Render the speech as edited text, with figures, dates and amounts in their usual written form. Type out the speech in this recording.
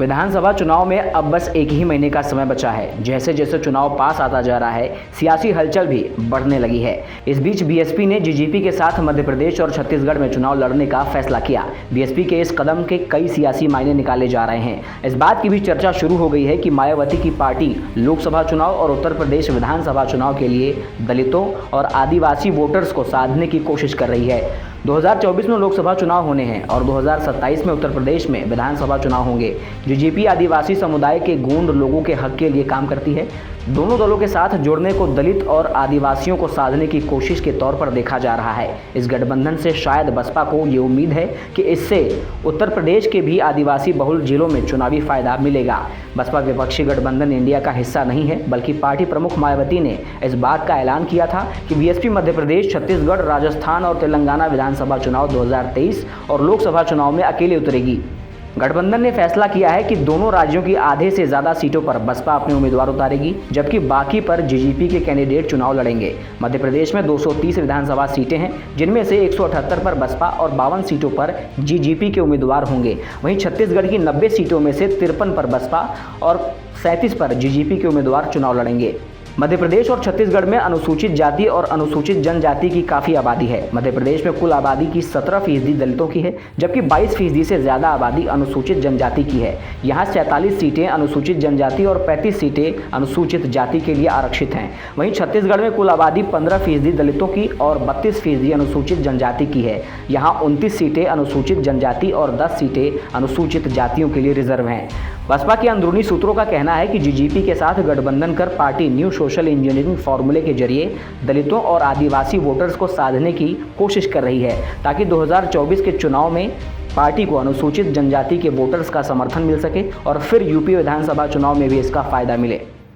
विधानसभा चुनाव में अब बस एक ही महीने का समय बचा है। जैसे जैसे चुनाव पास आता जा रहा है, सियासी हलचल भी बढ़ने लगी है। इस बीच बीएसपी ने जीजीपी के साथ मध्य प्रदेश और छत्तीसगढ़ में चुनाव लड़ने का फैसला किया। बीएसपी के इस कदम के कई सियासी मायने निकाले जा रहे हैं। इस बात की भी चर्चा शुरू हो गई है कि मायावती की पार्टी लोकसभा चुनाव और उत्तर प्रदेश विधानसभा चुनाव के लिए दलितों और आदिवासी वोटर्स को साधने की कोशिश कर रही है। 2024 में लोकसभा चुनाव होने हैं और 2027 में उत्तर प्रदेश में विधानसभा चुनाव होंगे। जीजीपी आदिवासी समुदाय के गूंड लोगों के हक के लिए काम करती है। दोनों दलों के साथ जुड़ने को दलित और आदिवासियों को साधने की कोशिश के तौर पर देखा जा रहा है। इस गठबंधन से शायद बसपा को ये उम्मीद है कि इससे उत्तर प्रदेश के भी आदिवासी बहुल जिलों में चुनावी फायदा मिलेगा। बसपा विपक्षी गठबंधन इंडिया का हिस्सा नहीं है, बल्कि पार्टी प्रमुख मायावती ने इस बात का ऐलान किया था कि बीएसपी मध्य प्रदेश, छत्तीसगढ़, राजस्थान और तेलंगाना विधानसभा चुनाव 2023 और लोकसभा चुनाव में अकेले उतरेगी। गठबंधन ने फैसला किया है कि दोनों राज्यों की आधे से ज़्यादा सीटों पर बसपा अपने उम्मीदवार उतारेगी, जबकि बाकी पर जीजीपी के कैंडिडेट चुनाव लड़ेंगे। मध्य प्रदेश में 230 विधानसभा सीटें हैं, जिनमें से 178 पर बसपा और 52 सीटों पर जीजीपी के उम्मीदवार होंगे। वहीं छत्तीसगढ़ की 90 सीटों में से 53 पर बसपा और 37 पर जीजीपी के उम्मीदवार चुनाव लड़ेंगे। मध्य प्रदेश और छत्तीसगढ़ में अनुसूचित जाति और अनुसूचित जनजाति की काफ़ी आबादी है। मध्य प्रदेश में कुल आबादी की 17% दलितों की है, जबकि 22% से ज़्यादा आबादी अनुसूचित जनजाति की है। यहाँ 47 सीटें अनुसूचित जनजाति और 35 सीटें अनुसूचित जाति के लिए आरक्षित हैं। वहीं छत्तीसगढ़ में कुल आबादी 15% दलितों की और 32% अनुसूचित जनजाति की है। यहाँ 29 सीटें अनुसूचित जनजाति और 10 सीटें अनुसूचित जातियों के लिए रिजर्व हैं। बसपा के अंदरूनी सूत्रों का कहना है कि जीजीपी के साथ गठबंधन कर पार्टी न्यू सोशल इंजीनियरिंग फॉर्मूले के जरिए दलितों और आदिवासी वोटर्स को साधने की कोशिश कर रही है, ताकि 2024 के चुनाव में पार्टी को अनुसूचित जनजाति के वोटर्स का समर्थन मिल सके और फिर यूपी विधानसभा चुनाव में भी इसका फायदा मिले।